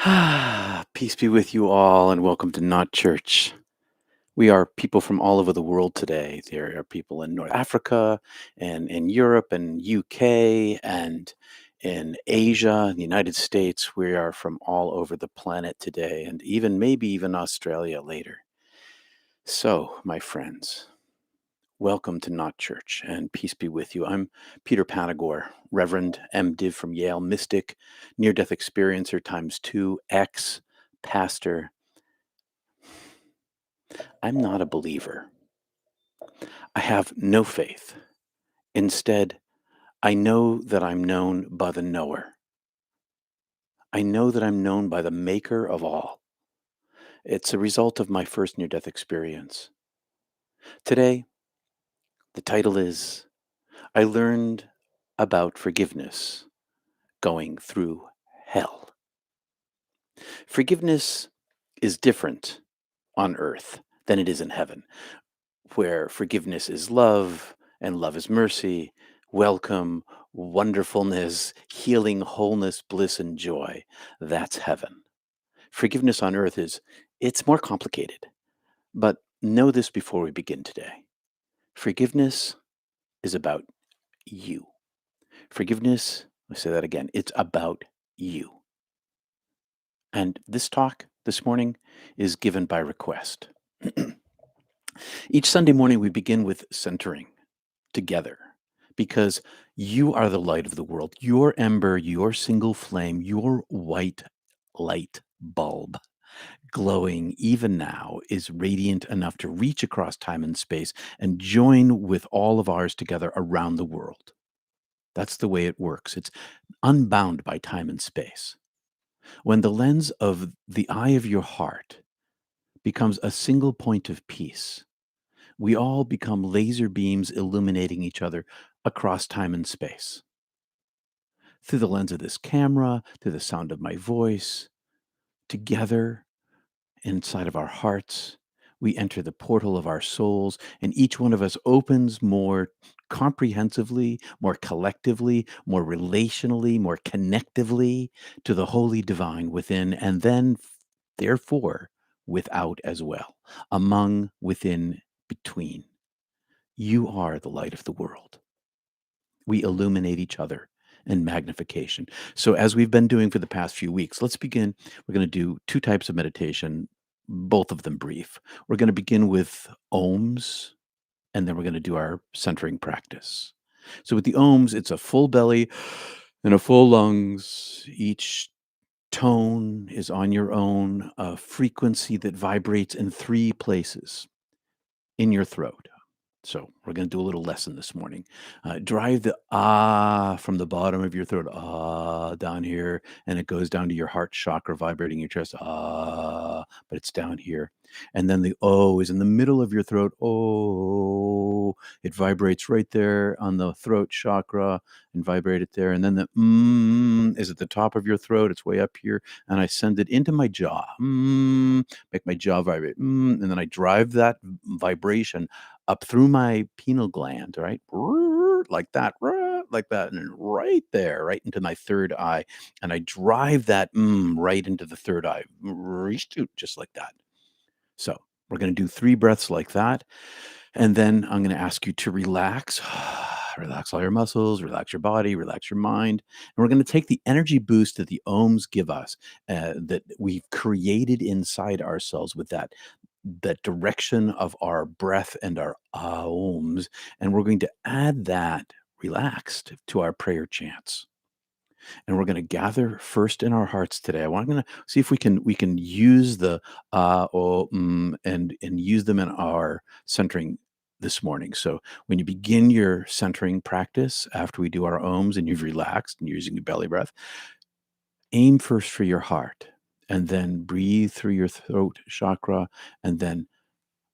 Peace be with you all, and welcome to Not Church. We are people from all over the world today. There are people in North Africa, and in Europe, and UK, and in Asia, and the United States. We are from all over the planet today, and even maybe even Australia later. So, my friends, welcome to Not Church, and peace be with you. I'm Peter Panagore, Reverend MDiv from Yale, mystic, near-death experiencer times 2, pastor. I'm not a believer. I have no faith. Instead, I know that I'm known by the knower. I know that I'm known by the maker of all. It's a result of my first near-death experience. Today, the title is I Learned About Forgiveness Going Through Hell. Forgiveness is different on earth than it is in heaven, where forgiveness is love and love is mercy, welcome, wonderfulness, healing, wholeness, bliss, and joy. That's heaven. Forgiveness on earth it's more complicated. But know this before we begin today. Forgiveness is about you. Forgiveness, I say that again, it's about you. And this talk this morning is given by request. Each Sunday morning, we begin with centering together because you are the light of the world. Your ember, your single flame, your white light bulb glowing even now is radiant enough to reach across time and space and join with all of ours together around the world. That's the way it works. It's unbound by time and space. When the lens of the eye of your heart becomes a single point of peace, we all become laser beams illuminating each other across time and space. Through the lens of this camera, through the sound of my voice, together inside of our hearts, we enter the portal of our souls, and each one of us opens more comprehensively, more collectively, more relationally, more connectively to the holy divine within, and then, therefore, without as well, among, within, between. You are the light of the world. We illuminate each other in magnification. So, as we've been doing for the past few weeks, let's begin. We're going to do two types of meditation, both of them brief. We're going to begin with ohms, and then we're going to do our centering practice. So, with the ohms, it's a full belly and a full lungs. Each tone is on your own, a frequency that vibrates in three places in your throat. So we're going to do a little lesson this morning. Drive the from the bottom of your throat, down here, and it goes down to your heart chakra, vibrating your chest, but it's down here. And then the O is in the middle of your throat. Oh, it vibrates right there on the throat chakra and vibrate it there. And then the is at the top of your throat. It's way up here. And I send it into my jaw. Make my jaw vibrate. And then I drive that vibration up through my pineal gland, right? Like that, and then right there, right into my third eye. And I drive that right into the third eye, just like that. So we're going to do 3 breaths like that. And then I'm going to ask you to relax. Relax all your muscles, relax your body, relax your mind. And we're going to take the energy boost that the ohms give us, that we've created inside ourselves with that direction of our breath and our ohms, and we're going to add that relaxed to our prayer chants. And we're going to gather first in our hearts today. I'm going to see if we can use the and use them in our centering this morning. So when you begin your centering practice after we do our ohms and you've relaxed and you're using your belly breath, aim first for your heart and then breathe through your throat chakra and then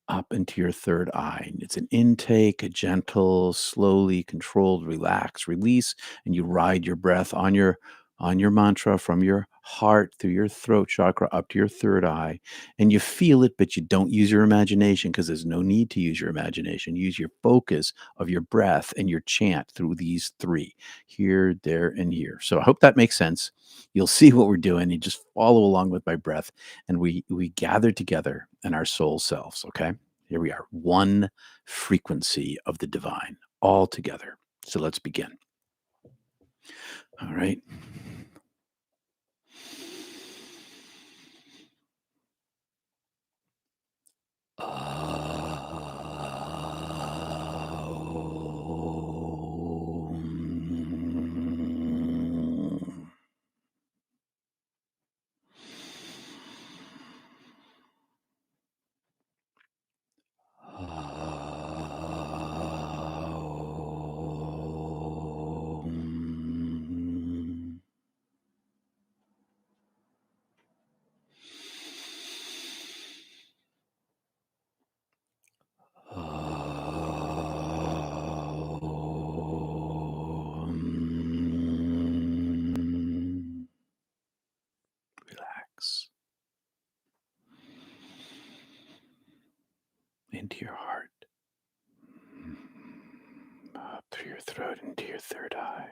up into your third eye. It's an intake, a gentle, slowly controlled, relax, release, and you ride your breath on your on your mantra from your heart through your throat chakra up to your third eye, and you feel it, but you don't use your imagination because there's no need to use your imagination. Use your focus of your breath and your chant through these three: here, there, and here. So I hope that makes sense. You'll see what we're doing. You just follow along with my breath, and we gather together in our soul selves. Okay, here we are, one frequency of the divine, all together. So let's begin. All right. Relax into your heart, up through your throat into your third eye.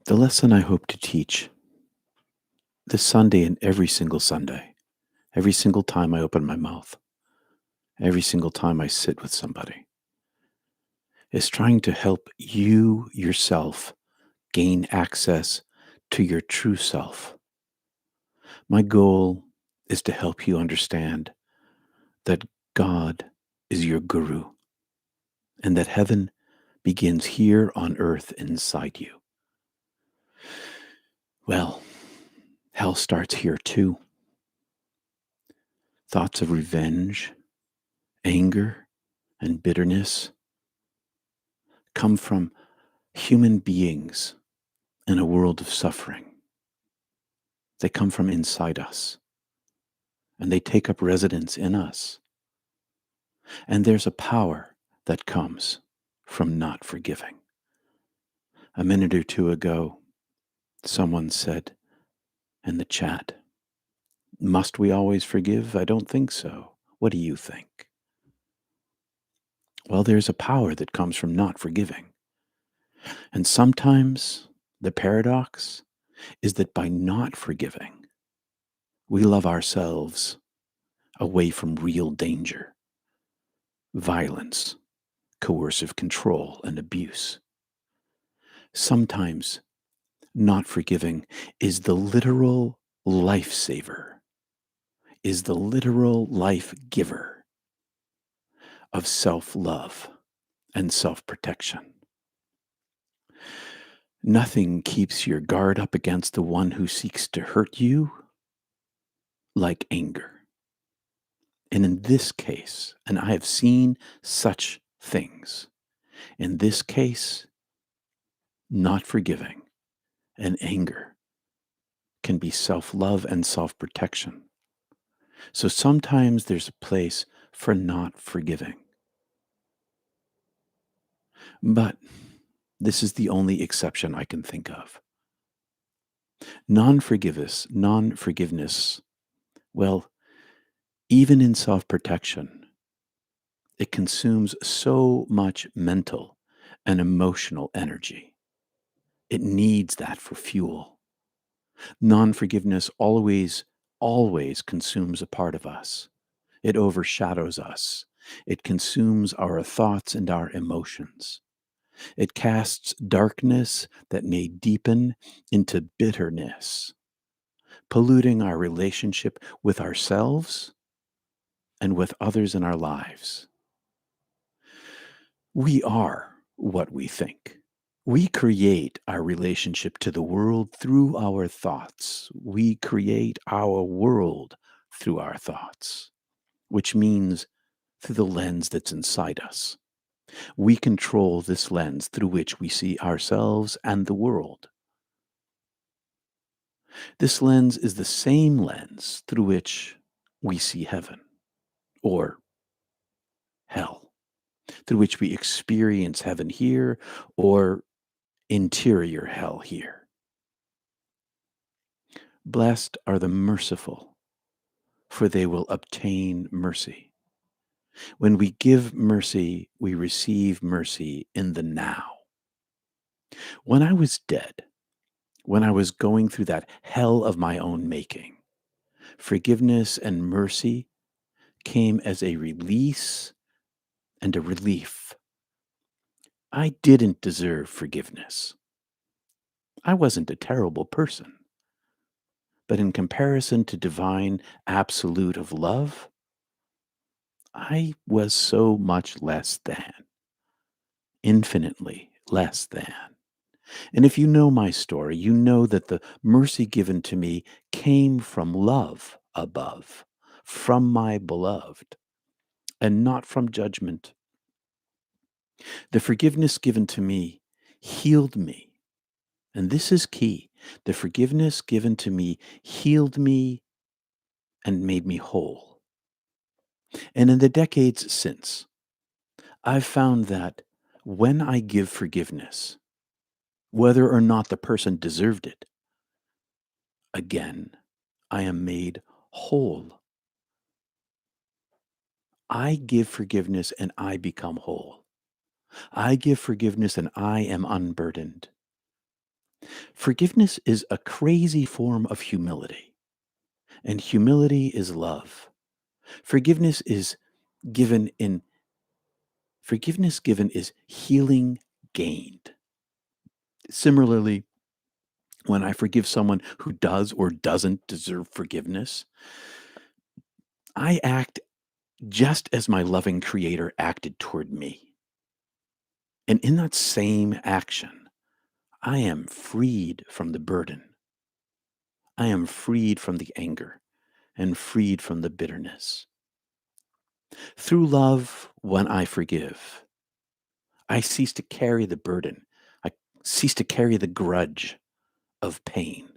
The lesson I hope to teach this Sunday and every single Sunday, every single time I open my mouth, every single time I sit with somebody, is trying to help you yourself gain access to your true self. My goal is to help you understand that God is your guru and that heaven begins here on earth inside you. Well, hell starts here too. Thoughts of revenge, anger, and bitterness come from human beings in a world of suffering. They come from inside us, and they take up residence in us. And there's a power that comes from not forgiving. A minute or two ago, someone said in the chat, must we always forgive? I don't think so. What do you think? Well, there's a power that comes from not forgiving. And sometimes the paradox is that by not forgiving, we love ourselves away from real danger, violence, coercive control, and abuse. Sometimes not forgiving is the literal lifesaver, is the literal life giver of self-love and self-protection. Nothing keeps your guard up against the one who seeks to hurt you like anger. And in this case, and I have seen such things, in this case, not forgiving and anger can be self-love and self-protection. So sometimes there's a place for not forgiving. But this is the only exception I can think of. Non-forgiveness, well, even in self-protection, it consumes so much mental and emotional energy. It needs that for fuel. Non-forgiveness always consumes a part of us. It overshadows us. It consumes our thoughts and our emotions. It casts darkness that may deepen into bitterness, polluting our relationship with ourselves and with others in our lives. We are what we think. We create our relationship to the world through our thoughts. We create our world through our thoughts, which means through the lens that's inside us. We control this lens through which we see ourselves and the world. This lens is the same lens through which we see heaven or hell, through which we experience heaven here or interior hell here. Blessed are the merciful, for they will obtain mercy. When we give mercy, we receive mercy in the now. When I was dead, when I was going through that hell of my own making, forgiveness and mercy came as a release and a relief. I didn't deserve forgiveness. I wasn't a terrible person. But in comparison to divine absolute of love, I was so much less than, infinitely less than. And if you know my story, you know that the mercy given to me came from love above, from my beloved, and not from judgment. The forgiveness given to me healed me. And this is key. The forgiveness given to me healed me and made me whole. And in the decades since, I've found that when I give forgiveness, whether or not the person deserved it, again, I am made whole. I give forgiveness and I become whole. I give forgiveness and I am unburdened. Forgiveness is a crazy form of humility, and humility is love. Forgiveness is given in Forgiveness given is healing gained. Similarly, when I forgive someone who does or doesn't deserve forgiveness, I act just as my loving creator acted toward me. And in that same action, I am freed from the burden. I am freed from the anger and freed from the bitterness. Through love, when I forgive, I cease to carry the burden. I cease to carry the grudge of pain.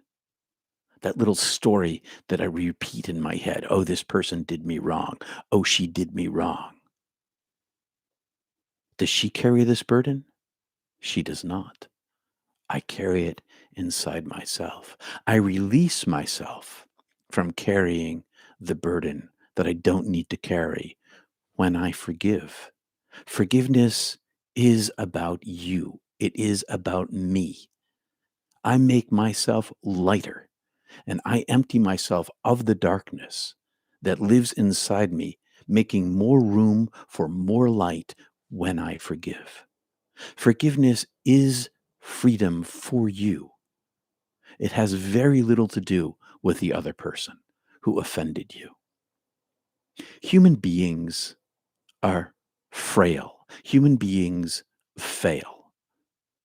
That little story that I repeat in my head. Oh, this person did me wrong. Oh, she did me wrong. Does she carry this burden? She does not. I carry it inside myself. I release myself from carrying the burden that I don't need to carry when I forgive. Forgiveness is about you. It is about me. I make myself lighter and I empty myself of the darkness that lives inside me, making more room for more light when I forgive. Forgiveness is freedom for you. It has very little to do with the other person who offended you. Human beings are frail. Human beings fail.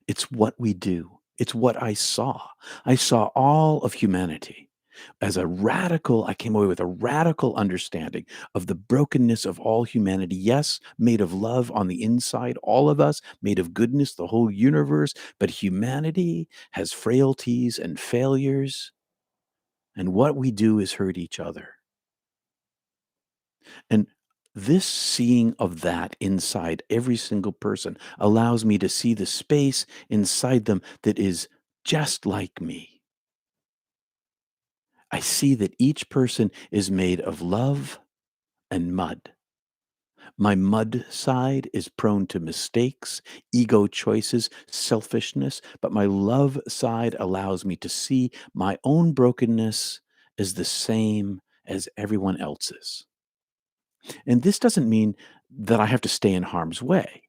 It's what we do. It's what I saw. I saw all of humanity I came away with a radical understanding of the brokenness of all humanity. Yes, made of love on the inside, all of us, made of goodness, the whole universe, but humanity has frailties and failures, and what we do is hurt each other. And this seeing of that inside every single person allows me to see the space inside them that is just like me. I see that each person is made of love and mud. My mud side is prone to mistakes, ego choices, selfishness, but my love side allows me to see my own brokenness as the same as everyone else's. And this doesn't mean that I have to stay in harm's way.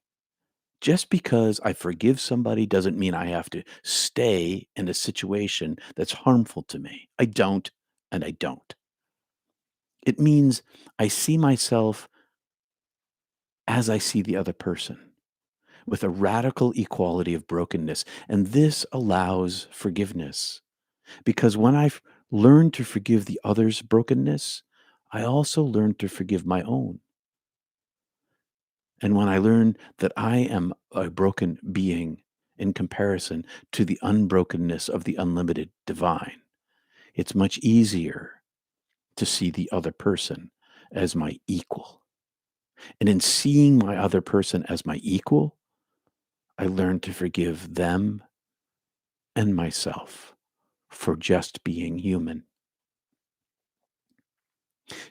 Just because I forgive somebody doesn't mean I have to stay in a situation that's harmful to me. I don't, and I don't. It means I see myself as I see the other person, with a radical equality of brokenness. And this allows forgiveness. Because when I've learned to forgive the other's brokenness, I also learn to forgive my own. And when I learn that I am a broken being in comparison to the unbrokenness of the unlimited divine, it's much easier to see the other person as my equal. And in seeing my other person as my equal, I learn to forgive them and myself for just being human.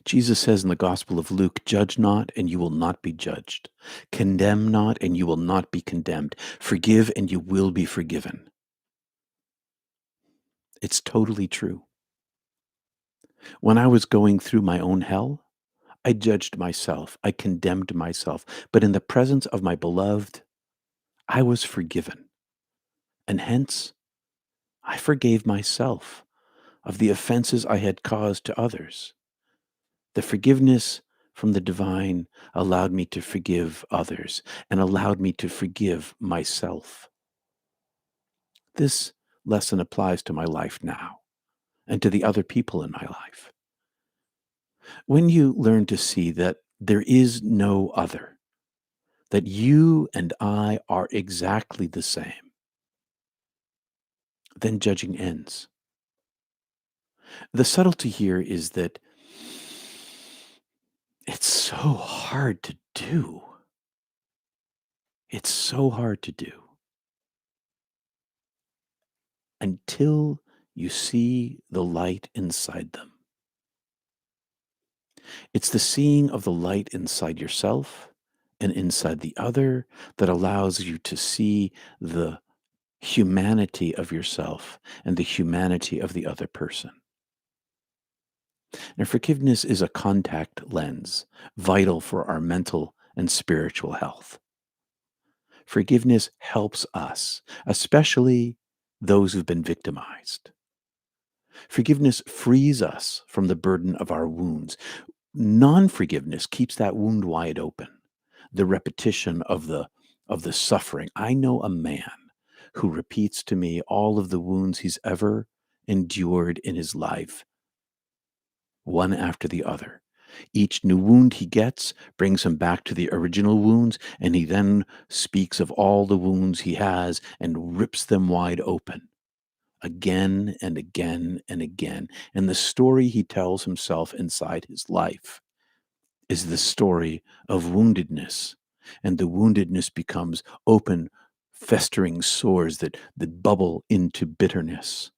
Jesus says in the Gospel of Luke, "Judge not, and you will not be judged. Condemn not, and you will not be condemned. Forgive, and you will be forgiven." It's totally true. When I was going through my own hell, I judged myself. I condemned myself. But in the presence of my beloved, I was forgiven. And hence, I forgave myself of the offenses I had caused to others. The forgiveness from the divine allowed me to forgive others and allowed me to forgive myself. This lesson applies to my life now and to the other people in my life. When you learn to see that there is no other, that you and I are exactly the same, then judging ends. The subtlety here is that it's so hard to do. It's so hard to do until you see the light inside them. It's the seeing of the light inside yourself and inside the other that allows you to see the humanity of yourself and the humanity of the other person. Now, forgiveness is a contact lens, vital for our mental and spiritual health. Forgiveness helps us, especially those who've been victimized. Forgiveness frees us from the burden of our wounds. Non-forgiveness keeps that wound wide open. The repetition of the suffering. I know a man who repeats to me all of the wounds he's ever endured in his life, one after the other. Each new wound he gets brings him back to the original wounds, and he then speaks of all the wounds he has and rips them wide open again and again and again. And the story he tells himself inside his life is the story of woundedness. And the woundedness becomes open, festering sores that bubble into bitterness.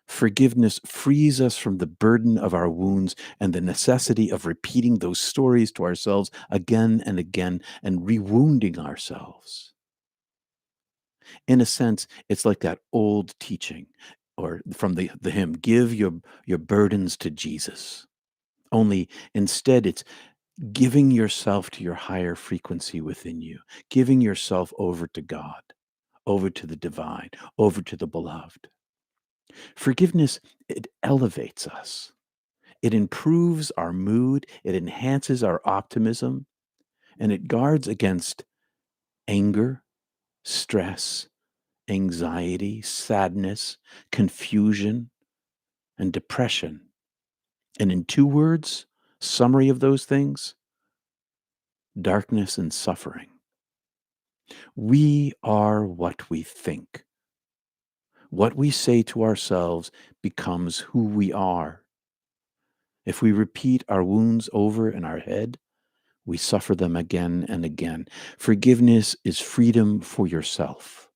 Forgiveness frees us from the burden of our wounds and the necessity of repeating those stories to ourselves again and again and rewounding ourselves. In a sense, it's like that old teaching or from the hymn, give your burdens to Jesus. Only instead it's giving yourself to your higher frequency within you, giving yourself over to God, over to the divine, over to the beloved. Forgiveness, it elevates us. It improves our mood, it enhances our optimism, and it guards against anger, stress, anxiety, sadness, confusion, and depression. And in two words, summary of those things, darkness and suffering. We are what we think. What we say to ourselves becomes who we are. If we repeat our wounds over in our head, we suffer them again and again. Forgiveness is freedom for yourself.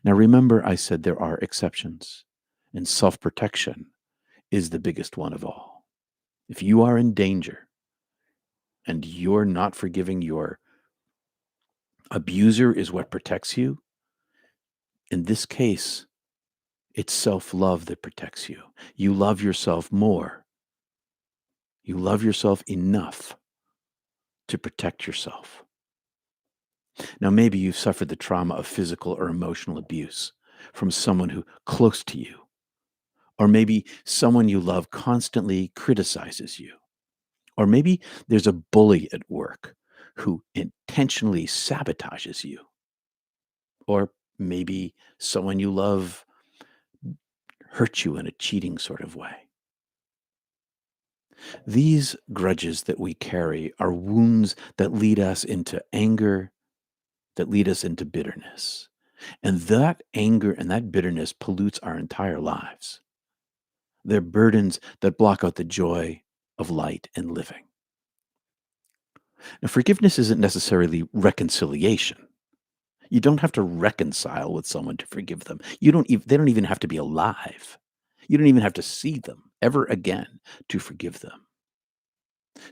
Now, remember, I said there are exceptions, and self protection is the biggest one of all. If you are in danger and you're not forgiving your abuser, is what protects you. In this case, it's self love that protects you. You love yourself more. You love yourself enough to protect yourself. Now, maybe you've suffered the trauma of physical or emotional abuse from someone who close to you, or maybe someone you love constantly criticizes you, or maybe there's a bully at work who intentionally sabotages you, or maybe someone you love hurt you in a cheating sort of way. These grudges that we carry are wounds that lead us into anger, that lead us into bitterness. And that anger and that bitterness pollutes our entire lives. They're burdens that block out the joy of light and living. Now, forgiveness isn't necessarily reconciliation. You don't have to reconcile with someone to forgive them. They don't even have to be alive. You don't even have to see them ever again to forgive them.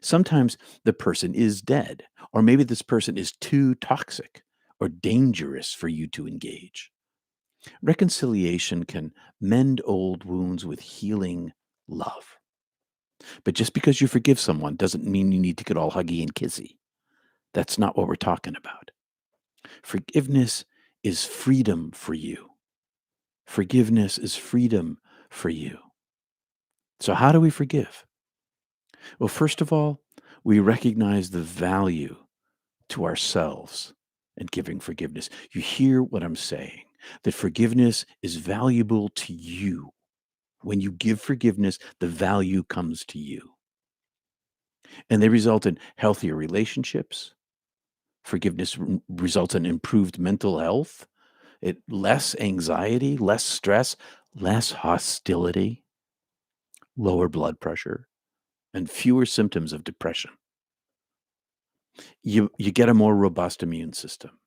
Sometimes the person is dead, or maybe this person is too toxic or dangerous for you to engage. Reconciliation can mend old wounds with healing love. But just because you forgive someone doesn't mean you need to get all huggy and kissy. That's not what we're talking about. Forgiveness is freedom for you. Forgiveness is freedom for you. So, how do we forgive? Well, first of all, we recognize the value to ourselves in giving forgiveness. You hear what I'm saying, that forgiveness is valuable to you. When you give forgiveness, the value comes to you. And they result in healthier relationships. Forgiveness results in improved mental health, less anxiety, less stress, less hostility, lower blood pressure, and fewer symptoms of depression. You get a more robust immune system,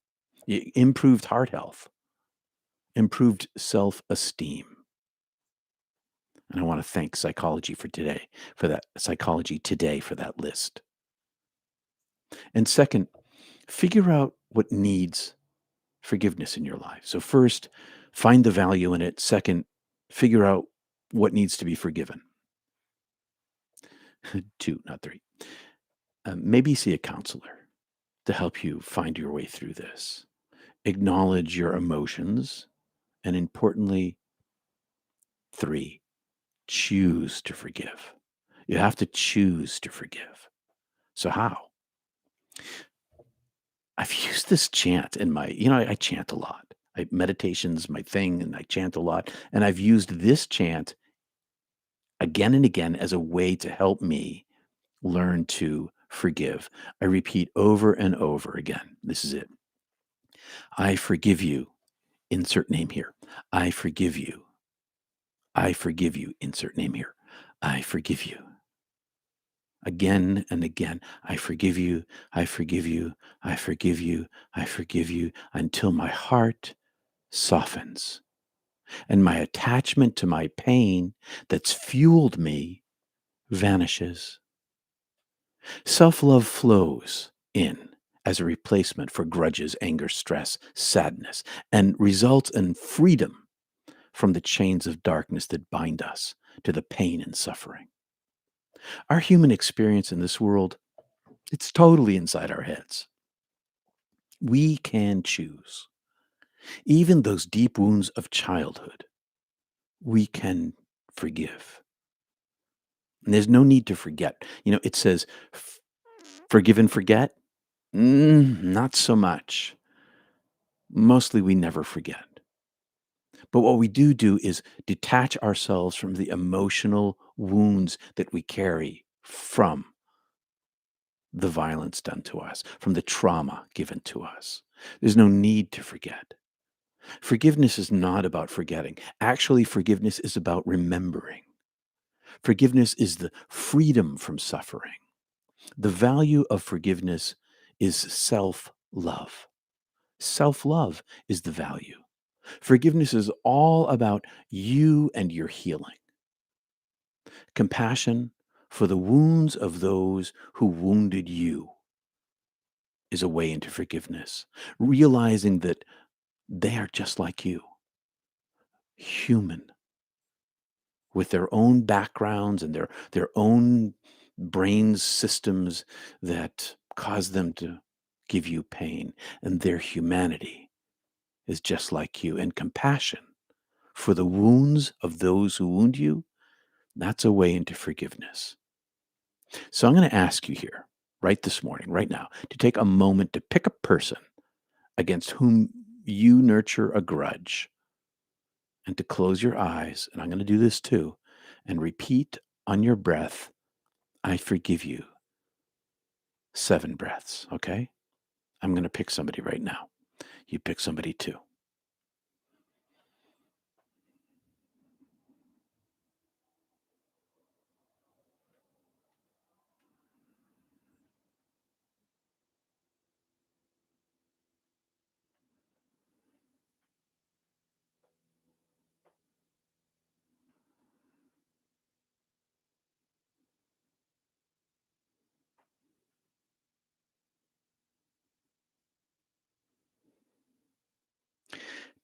improved heart health, improved self-esteem. And I want to thank Psychology Today for that list. And second, figure out what needs forgiveness in your life. So first, find the value in it. Second, figure out what needs to be forgiven. Two, not three. Maybe see a counselor to help you find your way through this. Acknowledge your emotions. And importantly, three, choose to forgive. You have to choose to forgive. So how? I've used this chant in I chant a lot. Meditation's my thing, and I chant a lot. And I've used this chant again and again as a way to help me learn to forgive. I repeat over and over again. This is it. I forgive you. Insert name here. I forgive you. I forgive you. Insert name here. I forgive you. Again and again. I forgive you. I forgive you. I forgive you. I forgive you until my heart softens and my attachment to my pain that's fueled me vanishes. Self-love flows in as a replacement for grudges, anger, stress, sadness, and results in freedom from the chains of darkness that bind us to the pain and suffering. Our human experience in this world, it's totally inside our heads. We can choose. Even those deep wounds of childhood, we can forgive. And there's no need to forget. It says, forgive and forget. Not so much. Mostly we never forget. But what we do is detach ourselves from the emotional wounds that we carry from the violence done to us, from the trauma given to us. There's no need to forget. Forgiveness is not about forgetting. Actually, forgiveness is about remembering. Forgiveness is the freedom from suffering. The value of forgiveness is self love. Self love is the value. Forgiveness is all about you and your healing. Compassion for the wounds of those who wounded you is a way into forgiveness. Realizing that they are just like you, human, with their own backgrounds and their own brain systems that cause them to give you pain. And their humanity is just like you. And compassion for the wounds of those who wound you, that's a way into forgiveness. So I'm going to ask you here, right this morning, right now, to take a moment to pick a person against whom you nurture a grudge and to close your eyes. And I'm going to do this too, and repeat on your breath, I forgive you. 7 breaths, okay? I'm going to pick somebody right now. You pick somebody too.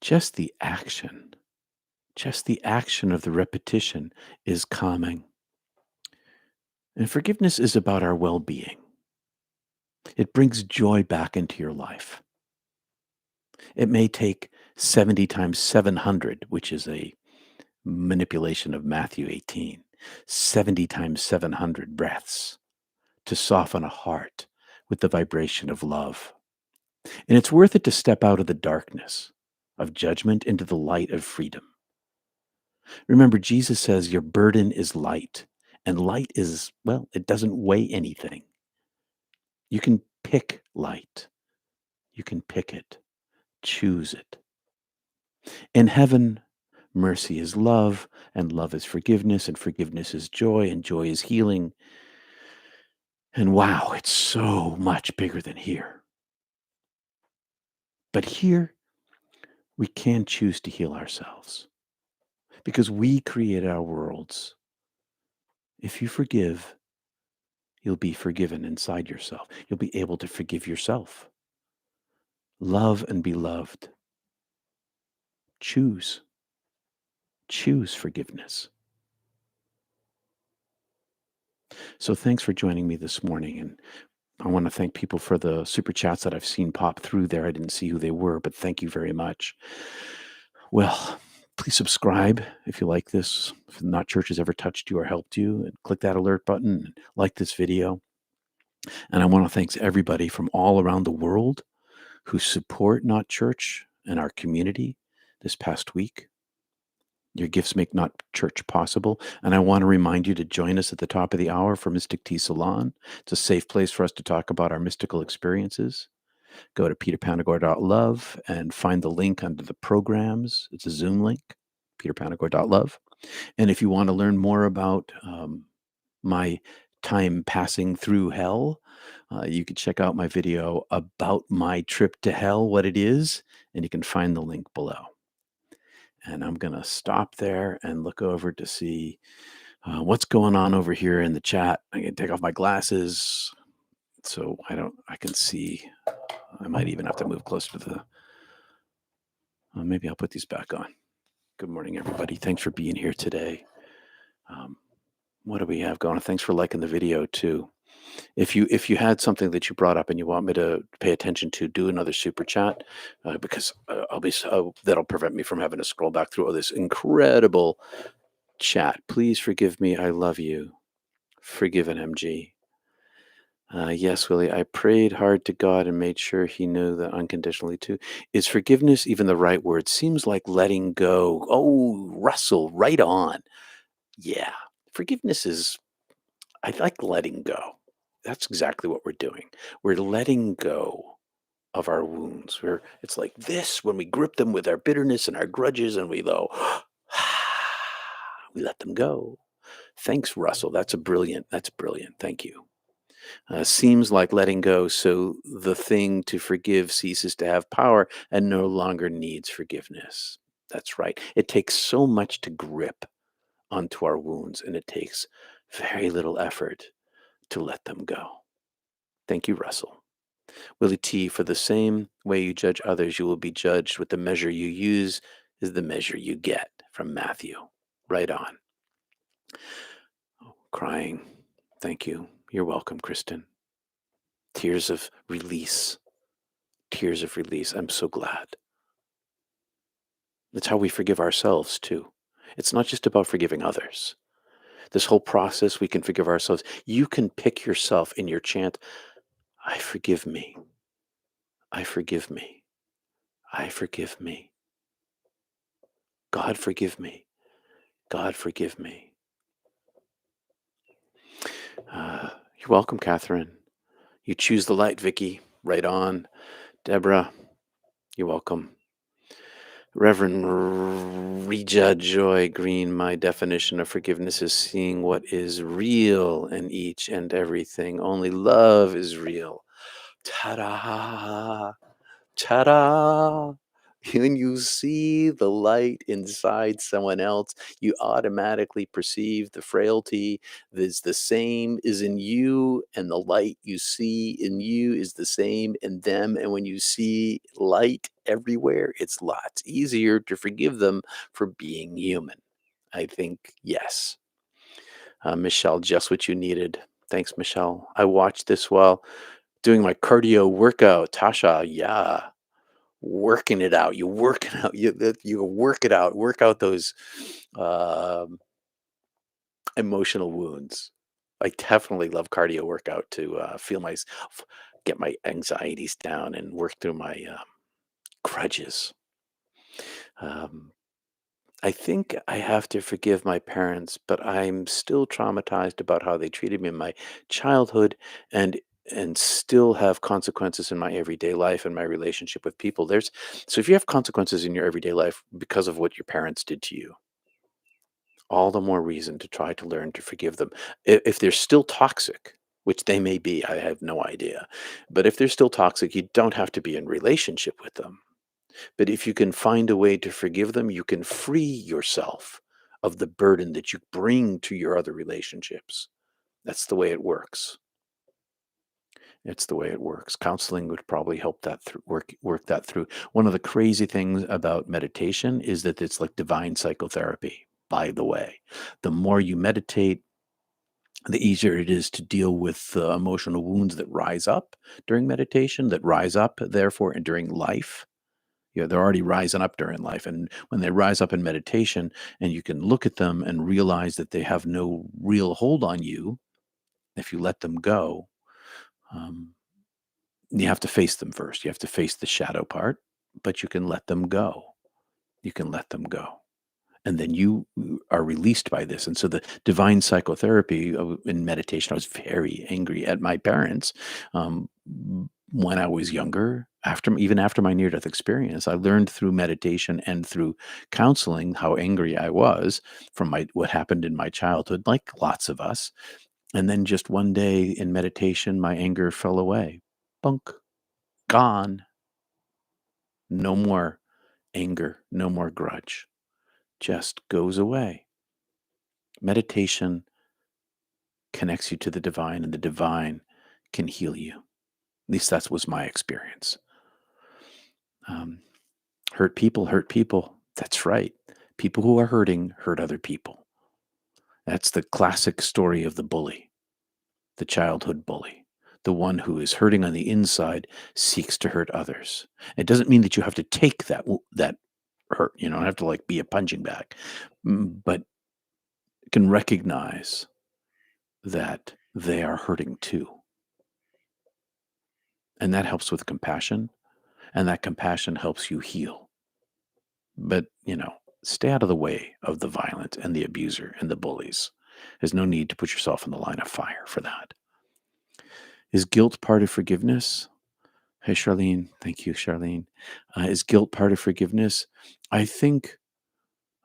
Just the action, just the action of the repetition is calming. And forgiveness is about our well being. It brings joy back into your life. It may take 70 times 700, which is a manipulation of Matthew 18, 70 times 700 breaths to soften a heart with the vibration of love. And it's worth it to step out of the darkness of judgment into the light of freedom. Remember, Jesus says your burden is light, and light is, well, it doesn't weigh anything. You can pick light, you can pick it, choose it. In heaven, mercy is love, and love is forgiveness, and forgiveness is joy, and joy is healing. And wow, it's so much bigger than here. But here, we can choose to heal ourselves because we create our worlds. If you forgive, you'll be forgiven inside yourself. You'll be able to forgive yourself. Love and be loved. Choose. Choose forgiveness. So thanks for joining me this morning. And I want to thank people for the super chats that I've seen pop through there. I didn't see who they were, but thank you very much. Well, please subscribe if you like this. If Not Church has ever touched you or helped you, and click that alert button and like this video. And I want to thank everybody from all around the world who support Not Church and our community this past week. Your gifts make Not Church possible. And I want to remind you to join us at the top of the hour for Mystic Tea Salon. It's a safe place for us to talk about our mystical experiences. Go to peterpanagore.love and find the link under the programs. It's a Zoom link, peterpanagore.love. And if you want to learn more about my time passing through hell, you can check out my video about my trip to hell, what it is, and you can find the link below. And I'm going to stop there and look over to see what's going on over here in the chat. I can take off my glasses so I can see. I might even have to move closer to the, maybe I'll put these back on. Good morning, everybody. Thanks for being here today. What do we have going on? Thanks for liking the video too. If you had something that you brought up and you want me to pay attention to, do another super chat because that'll prevent me from having to scroll back through all this incredible chat. Please forgive me. I love you. Forgiven MG. Yes, Willie, I prayed hard to God and made sure he knew that unconditionally too. Is forgiveness even the right word? Seems like letting go. Oh, Russell, right on. Yeah, forgiveness is, I like letting go. That's exactly what we're doing. We're letting go of our wounds. It's like this when we grip them with our bitterness and our grudges and we go, we let them go. Thanks, Russell. That's brilliant. Thank you. Seems like letting go so the thing to forgive ceases to have power and no longer needs forgiveness. That's right. It takes so much to grip onto our wounds, and it takes very little effort to let them go. Thank you, Russell. Willie T, for the same way you judge others, you will be judged with the measure you use is the measure you get, from Matthew. Right on. Oh, crying. Thank you. You're welcome, Kristen. Tears of release. Tears of release. I'm so glad. That's how we forgive ourselves, too. It's not just about forgiving others. This whole process, we can forgive ourselves. You can pick yourself in your chant, I forgive me. I forgive me. I forgive me. God forgive me. God forgive me. You're welcome, Catherine. You choose the light, Vicky. Right on. Deborah, you're welcome. Reverend Reja Joy Green, my definition of forgiveness is seeing what is real in each and everything. Only love is real. Ta-da! Ta-da! When you see the light inside someone else, you automatically perceive the frailty that's the same is in you, and the light you see in you is the same in them. And when you see light everywhere, it's lots easier to forgive them for being human. I think, yes. Michelle, just what you needed. Thanks, Michelle. I watched this while doing my cardio workout. Tasha, yeah, working it out. You work it out. You work it out. Work out those um, emotional wounds. I definitely love cardio workout to feel get my anxieties down and work through my grudges. Um, I think I have to forgive my parents, but I'm still traumatized about how they treated me in my childhood and and still have consequences in my everyday life and my relationship with people. There's so if you have consequences in your everyday life because of what your parents did to you, all the more reason to try to learn to forgive them. If they're still toxic, which they may be, I have no idea. But if they're still toxic, you don't have to be in relationship with them, but if you can find a way to forgive them, you can free yourself of the burden that you bring to your other relationships. That's the way it works. It's the way it works. Counseling would probably help that work that through. One of the crazy things about meditation is that it's like divine psychotherapy. By the way, the more you meditate, the easier it is to deal with emotional wounds that rise up during meditation, that rise up, therefore, during life. They're already rising up during life. And when they rise up in meditation and you can look at them and realize that they have no real hold on you, if you let them go, um, you have to face them first. You have to face the shadow part, but you can let them go. You can let them go. And then you are released by this. And so the divine psychotherapy in meditation, I was very angry at my parents when I was younger. Even after my near death experience, I learned through meditation and through counseling how angry I was from what happened in my childhood, like lots of us. And then just one day in meditation, my anger fell away. Bunk, gone. No more anger, no more grudge. Just goes away. Meditation connects you to the divine, and the divine can heal you. At least that was my experience. Um, hurt people hurt people. That's right. People who are hurting hurt other people. That's the classic story of the bully, the childhood bully. The one who is hurting on the inside seeks to hurt others. It doesn't mean that you have to take that hurt. You don't have to like be a punching bag, but can recognize that they are hurting too. And that helps with compassion, and that compassion helps you heal. But, stay out of the way of the violent and the abuser and the bullies. There's no need to put yourself in the line of fire for that. Is guilt part of forgiveness? Hey, Charlene. Thank you, Charlene. Is guilt part of forgiveness? I think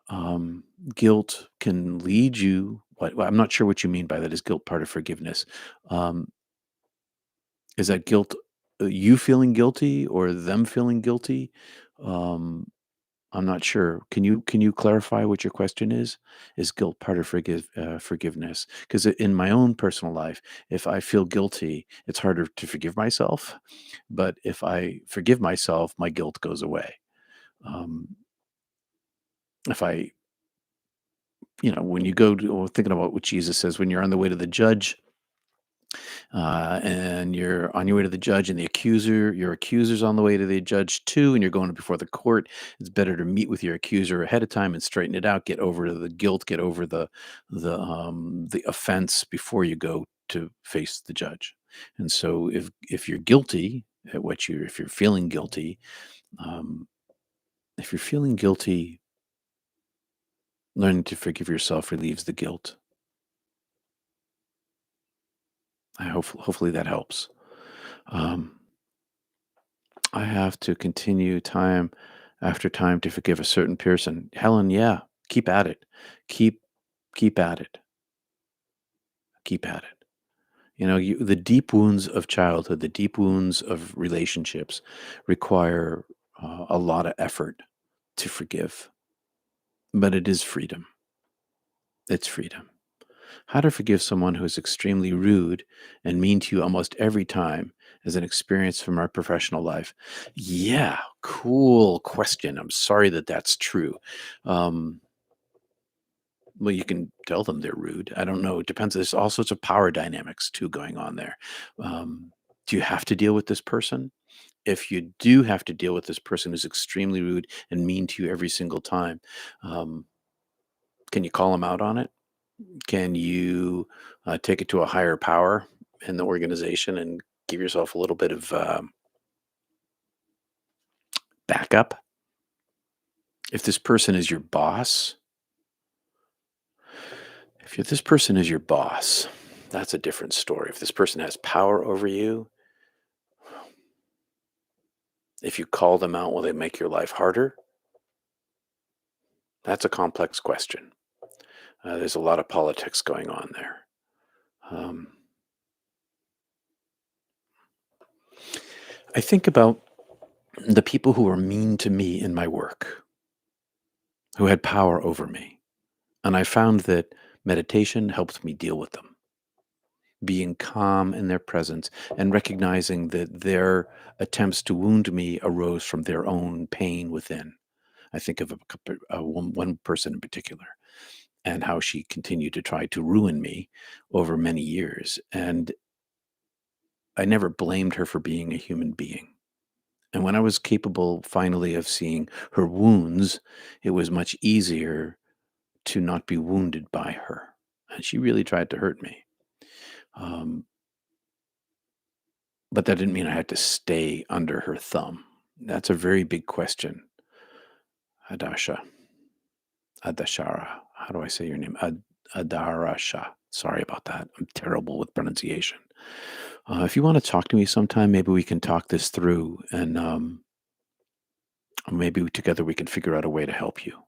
um, guilt can lead you. Well, I'm not sure what you mean by that. Is guilt part of forgiveness? Um, is that guilt you feeling guilty or them feeling guilty? Um, I'm not sure. Can you clarify what your question is? Is guilt part of forgiveness? Because in my own personal life, if I feel guilty, it's harder to forgive myself. But if I forgive myself, my guilt goes away. Um, if I, when you go to, or thinking about what Jesus says, when you're on the way to the judge, and you're on your way to the judge and your accuser's on the way to the judge too, and you're going before the court. It's better to meet with your accuser ahead of time and straighten it out, get over the guilt, get over the offense before you go to face the judge. And so if you're guilty at if you're feeling guilty, um, if you're feeling guilty, learning to forgive yourself relieves the guilt. Hopefully that helps. Um, I have to continue time after time to forgive a certain person. Helen, yeah, keep at it. Keep keep at it. Keep at it. The deep wounds of childhood, the deep wounds of relationships require a lot of effort to forgive, but it is freedom. It's freedom. How to forgive someone who is extremely rude and mean to you almost every time is an experience from our professional life. Yeah, cool question. I'm sorry that that's true. Um, well, you can tell them they're rude. I don't know. It depends. There's all sorts of power dynamics too going on there. Do you have to deal with this person? If you do have to deal with this person who's extremely rude and mean to you every single time, um, can you call them out on it? Can you take it to a higher power in the organization and give yourself a little bit of backup? If this person is your boss, if this person is your boss, that's a different story. If this person has power over you, if you call them out, will they make your life harder? That's a complex question. There's a lot of politics going on there. Um, I think about the people who were mean to me in my work, who had power over me. And I found that meditation helped me deal with them, being calm in their presence and recognizing that their attempts to wound me arose from their own pain within. I think of one person in particular and how she continued to try to ruin me over many years. And I never blamed her for being a human being. And when I was capable finally of seeing her wounds, it was much easier to not be wounded by her. And she really tried to hurt me. Um, but that didn't mean I had to stay under her thumb. That's a very big question. Adasha. Adashara. How do I say your name? Adarasha. Sorry about that. I'm terrible with pronunciation. If you want to talk to me sometime, maybe we can talk this through and maybe together we can figure out a way to help you.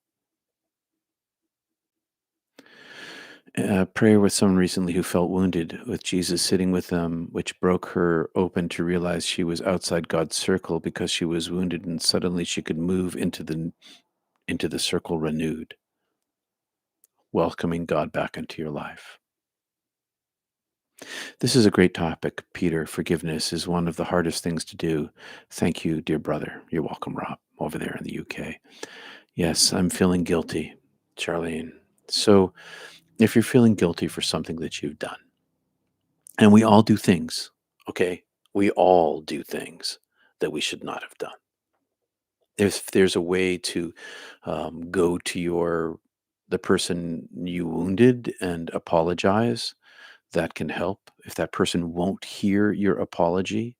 Prayer with someone recently who felt wounded with Jesus sitting with them, which broke her open to realize she was outside God's circle because she was wounded, and suddenly she could move into the circle renewed, welcoming God back into your life. This is a great topic, Peter. Forgiveness is one of the hardest things to do. Thank you, dear brother. You're welcome, Rob, over there in the UK. Yes, I'm feeling guilty, Charlene. So, if you're feeling guilty for something that you've done, and we all do things, okay? We all do things that we should not have done. If there's a way to go to the person you wounded and apologize, that can help. If that person won't hear your apology,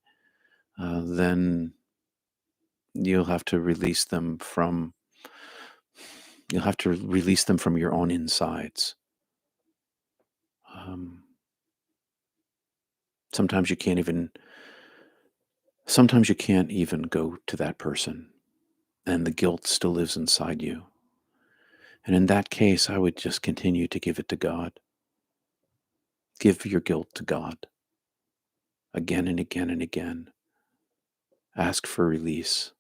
then you'll have to release them from your own insides. Um, sometimes you can't even go to that person, and the guilt still lives inside you. And in that case, I would just continue to give it to God. Give your guilt to God again and again and again. Ask for release.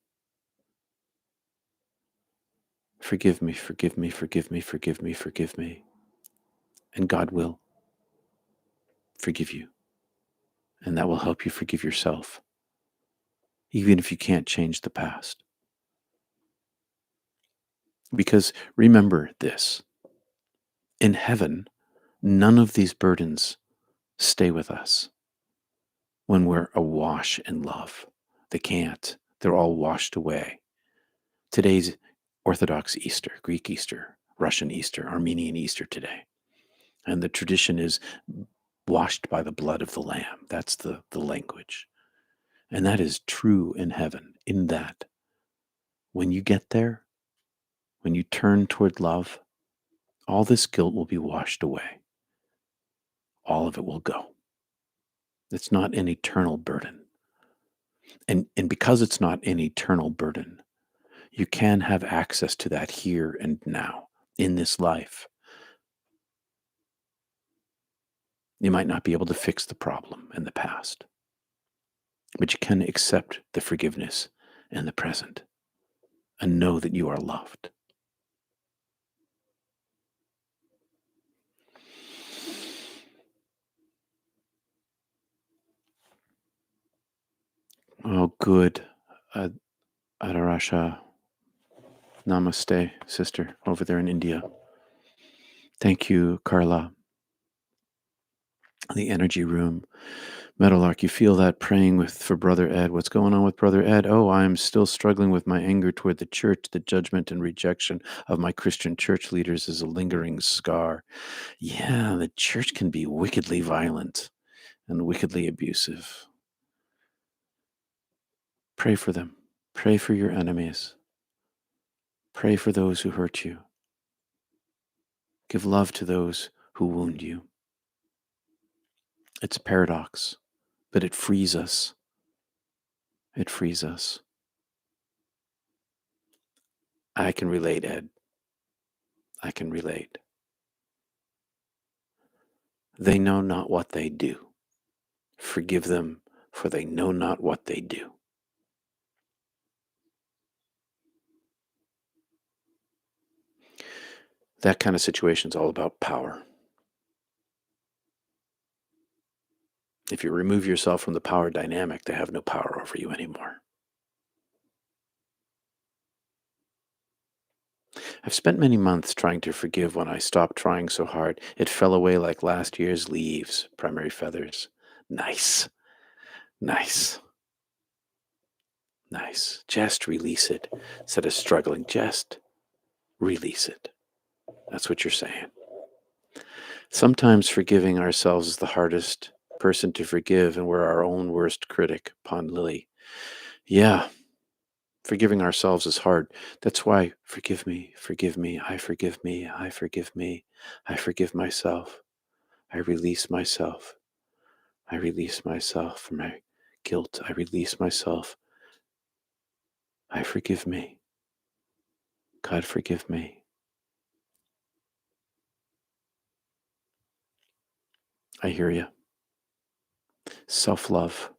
Forgive me, forgive me, forgive me, forgive me, forgive me. And God will forgive you. And that will help you forgive yourself, even if you can't change the past. Because remember this, in heaven, none of these burdens stay with us when we're awash in love. They can't. They're all washed away. Today's Orthodox Easter, Greek Easter, Russian Easter, Armenian Easter today. And the tradition is washed by the blood of the Lamb. That's the language. And that is true in heaven, in that when you get there, when you turn toward love, all this guilt will be washed away. All of it will go. It's not an eternal burden. And because it's not an eternal burden, you can have access to that here and now in this life. You might not be able to fix the problem in the past, but you can accept the forgiveness in the present and know that you are loved. Oh, good. Adarasha. Namaste, sister, over there in India. Thank you, Carla. The energy room. Meadowlark, you feel that praying for Brother Ed. What's going on with Brother Ed? Oh, I'm still struggling with my anger toward the church. The judgment and rejection of my Christian church leaders is a lingering scar. Yeah, the church can be wickedly violent and wickedly abusive. Pray for them. Pray for your enemies. Pray for those who hurt you. Give love to those who wound you. It's a paradox, but it frees us. It frees us. I can relate, Ed. I can relate. They know not what they do. Forgive them, for they know not what they do. That kind of situation is all about power. If you remove yourself from the power dynamic, they have no power over you anymore. I've spent many months trying to forgive. When I stopped trying so hard, it fell away like last year's leaves, primary feathers. Nice. Nice. Nice. Just release it. Instead of struggling, just release it. That's what you're saying. Sometimes forgiving ourselves is the hardest person to forgive, and we're our own worst critic, Pond Lily. Yeah, forgiving ourselves is hard. That's why forgive me, I forgive me, I forgive me, I forgive myself, I release myself, I release myself from my guilt, I release myself, I forgive me, God forgive me. I hear you. Self-love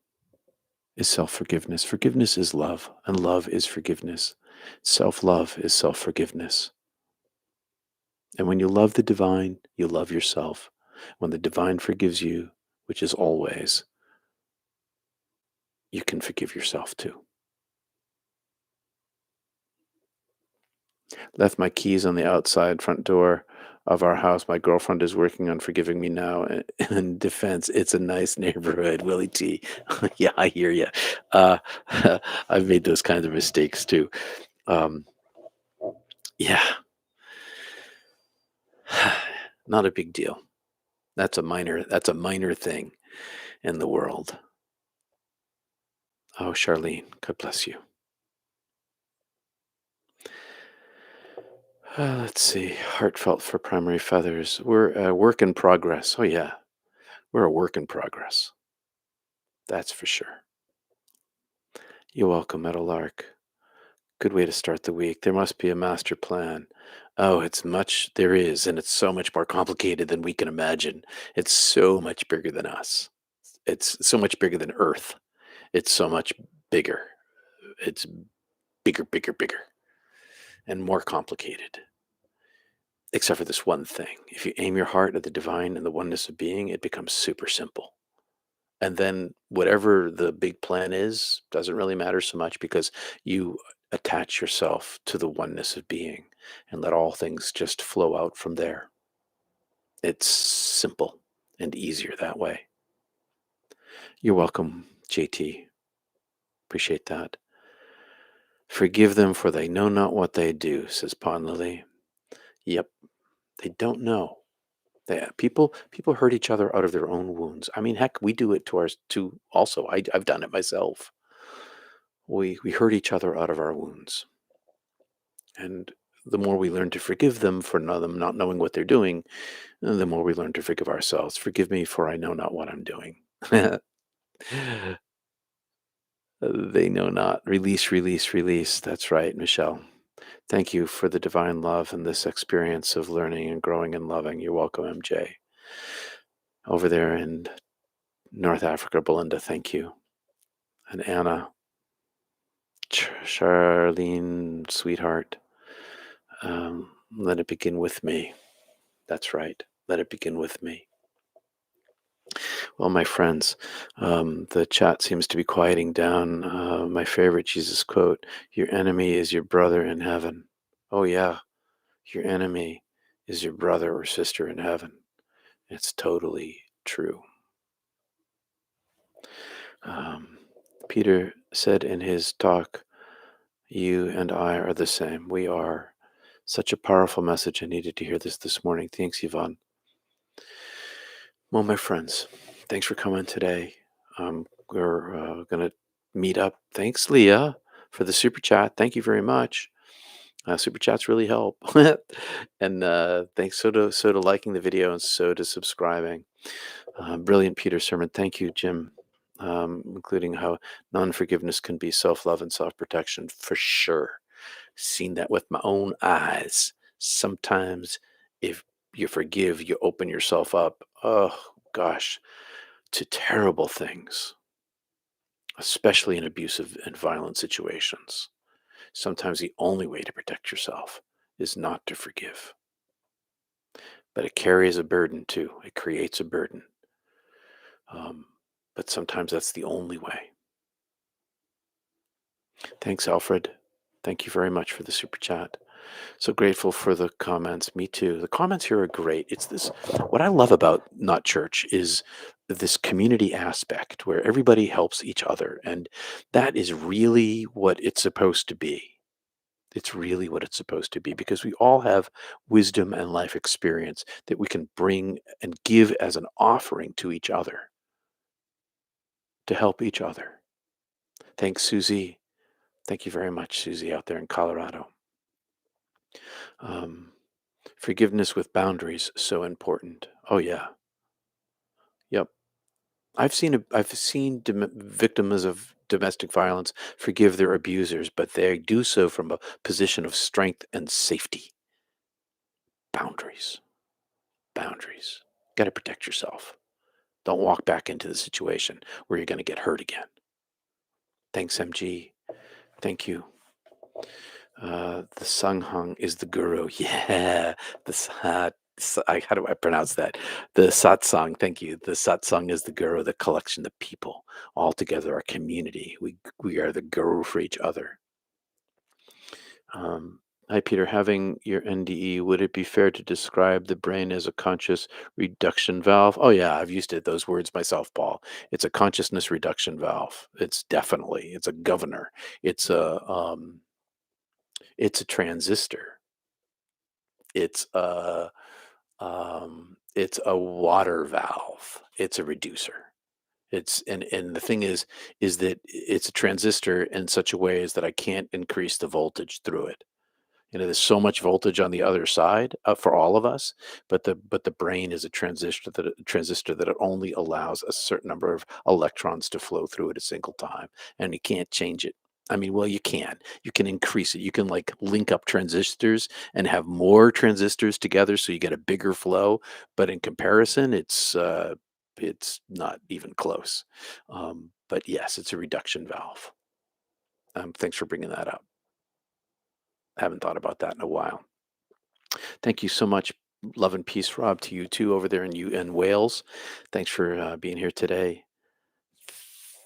is self-forgiveness. Forgiveness is love, and love is forgiveness. Self-love is self-forgiveness. And when you love the divine, you love yourself. When the divine forgives you, which is always, you can forgive yourself too. Left my keys on the outside front door of our house. My girlfriend is working on forgiving me now. In defense, it's a nice neighborhood, Willie T. Yeah, I hear you. I've made those kinds of mistakes too. Um, yeah, not a big deal. That's a minor thing in the world. Oh, Charlene, God bless you. Let's see. Heartfelt for primary feathers. We're a work in progress. Oh, yeah. We're a work in progress. That's for sure. You're welcome, Meadowlark. Good way to start the week. There must be a master plan. Oh, there is, and it's so much more complicated than we can imagine. It's so much bigger than us. It's so much bigger than Earth. It's so much bigger. It's bigger, bigger, bigger, and more complicated. Except for this one thing. If you aim your heart at the divine and the oneness of being, it becomes super simple. And then whatever the big plan is doesn't really matter so much because you attach yourself to the oneness of being and let all things just flow out from there. It's simple and easier that way. You're welcome, JT. Appreciate that. Forgive them for they know not what they do, says Pond Lily. Yep, they don't know. People hurt each other out of their own wounds. I mean, heck, we do it to ours too. Also, I've done it myself. We hurt each other out of our wounds, and the more we learn to forgive them for them not knowing what they're doing, the more we learn to forgive ourselves. Forgive me, for I know not what I'm doing. They know not. Release, release, release. That's right, Michelle. Thank you for the divine love and this experience of learning and growing and loving. You're welcome, MJ. Over there in North Africa, Belinda, thank you. And Anna, Charlene, sweetheart, let it begin with me. That's right. Let it begin with me. Well, my friends, the chat seems to be quieting down. My favorite Jesus quote: "Your enemy is your brother in heaven." Oh, yeah. Your enemy is your brother or sister in heaven. It's totally true. Um, Peter said in his talk, "You and I are the same. We are." Such a powerful message. I needed to hear this morning. Thanks, Yvonne. Well, my friends, thanks for coming today. We're going to meet up. Thanks, Leah, for the super chat. Thank you very much. Super chats really help. And thanks so to liking the video and so to subscribing. Brilliant Peter sermon. Thank you, Jim. Including how non-forgiveness can be self-love and self-protection for sure. Seen that with my own eyes. Sometimes if you forgive, you open yourself up, oh gosh, to terrible things, especially in abusive and violent situations. Sometimes the only way to protect yourself is not to forgive. But it carries a burden too. It creates a burden. But sometimes that's the only way. Thanks, Alfred. Thank you very much for the super chat. So grateful for the comments. Me too. The comments here are great. It's this, what I love about Not Church is this community aspect where everybody helps each other. And that is really what it's supposed to be. It's really what it's supposed to be because we all have wisdom and life experience that we can bring and give as an offering to each other to help each other. Thanks, Susie. Thank you very much, Susie, out there in Colorado. Um, Forgiveness with boundaries, so important. Oh yeah. Yep. I've seen victims of domestic violence forgive their abusers, but they do so from a position of strength and safety. Boundaries. Boundaries. Got to protect yourself. Don't walk back into the situation where you're going to get hurt again. Thanks, MG. Thank you. The Sanghang is the guru. Yeah, the how do I pronounce that? The satsang. Thank you. The satsang is the guru, the collection, the people, all together, our community. We are the guru for each other. Hi, Peter. Having your NDE, would it be fair to describe the brain as a conscious reduction valve? Oh yeah, I've used those words myself, Paul. It's a consciousness reduction valve. It's a governor. It's a transistor. It's a water valve. It's a reducer. And the thing is that it's a transistor in such a way as that I can't increase the voltage through it. There's so much voltage on the other side for all of us, but the brain is a transistor that it only allows a certain number of electrons to flow through at a single time, and you can't change it. I mean, well, you can. You can increase it. You can like link up transistors and have more transistors together, so you get a bigger flow. But in comparison, it's not even close. But yes, it's a reduction valve. Thanks for bringing that up. I haven't thought about that in a while. Thank you so much. Love and peace, Rob, to you too over there in Wales. Thanks for being here today.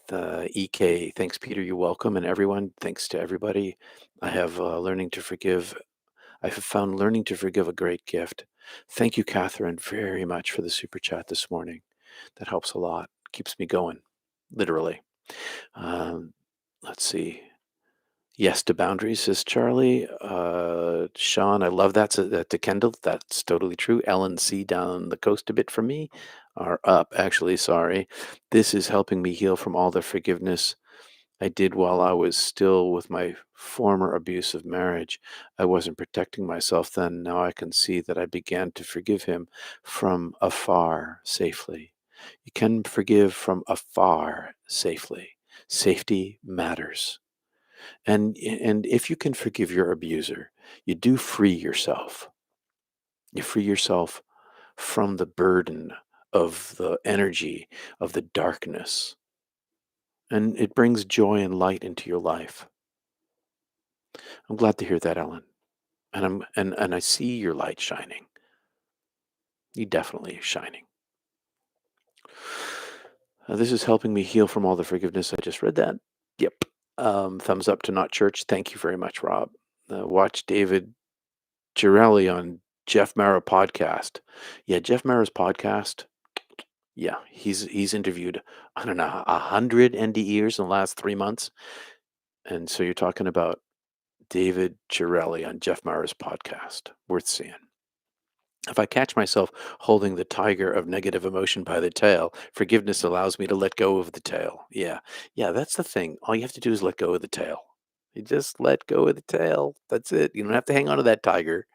The EK, thanks, Peter. You're welcome, and everyone. Thanks to everybody. I have learning to forgive. I have found learning to forgive a great gift. Thank you, Catherine, very much for the super chat this morning. That helps a lot. Keeps me going, literally. Um, let's see. Yes to boundaries, says Charlie. Sean, I love that. To Kendall, that's totally true. Ellen C. down the coast a bit from me, or up, actually, sorry. This is helping me heal from all the forgiveness I did while I was still with my former abusive marriage. I wasn't protecting myself then. Now I can see that I began to forgive him from afar safely. You can forgive from afar safely. Safety matters. And if you can forgive your abuser, you do free yourself. You free yourself from the burden of the energy of the darkness, and it brings joy and light into your life. I'm glad to hear that, Ellen. And I see your light shining. You definitely are shining. This is helping me heal from all the forgiveness. I just read that. Yep. Thumbs up to Not Church. Thank you very much, Rob. Watch David Girelli on Jeff Mara podcast. Yeah, Jeff Mara's podcast. Yeah, he's interviewed, I don't know, 100 NDEers in the last 3 months. And so you're talking about David Girelli on Jeff Mara's podcast. Worth seeing. If I catch myself holding the tiger of negative emotion by the tail, forgiveness allows me to let go of the tail. Yeah. Yeah, that's the thing. All you have to do is let go of the tail. You just let go of the tail. That's it. You don't have to hang on to that tiger.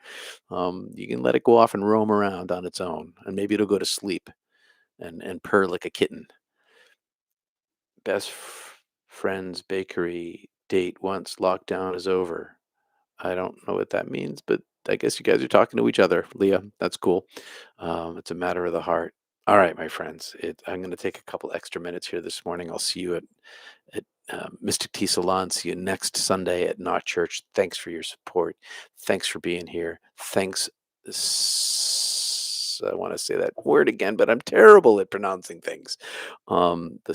You can let it go off and roam around on its own, and maybe it'll go to sleep and purr like a kitten. Best friend's bakery date once lockdown is over. I don't know what that means, but I guess you guys are talking to each other, Leah. That's cool. It's a matter of the heart. All right, my friends. I'm going to take a couple extra minutes here this morning. I'll see you at Mystic Tea Salon. See you next Sunday at Not Church. Thanks for your support. Thanks for being here. Thanks. I want to say that word again, but I'm terrible at pronouncing things. The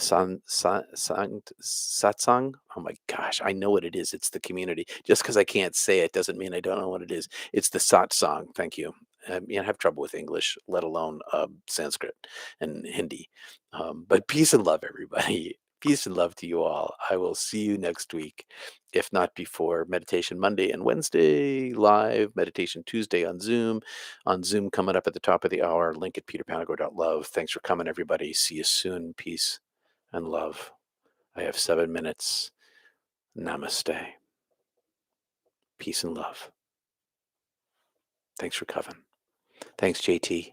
satsang. Oh my gosh, I know what it is. It's the community. Just because I can't say it doesn't mean I don't know what it is. It's the satsang. Thank you. I have trouble with English, let alone Sanskrit and Hindi. But peace and love, everybody. Peace and love to you all. I will see you next week, if not before. Meditation Monday and Wednesday, live. Meditation Tuesday on Zoom. On Zoom coming up at the top of the hour. Link at peterpanagore.love. Thanks for coming, everybody. See you soon. Peace and love. I have 7 minutes. Namaste. Peace and love. Thanks for coming. Thanks, JT.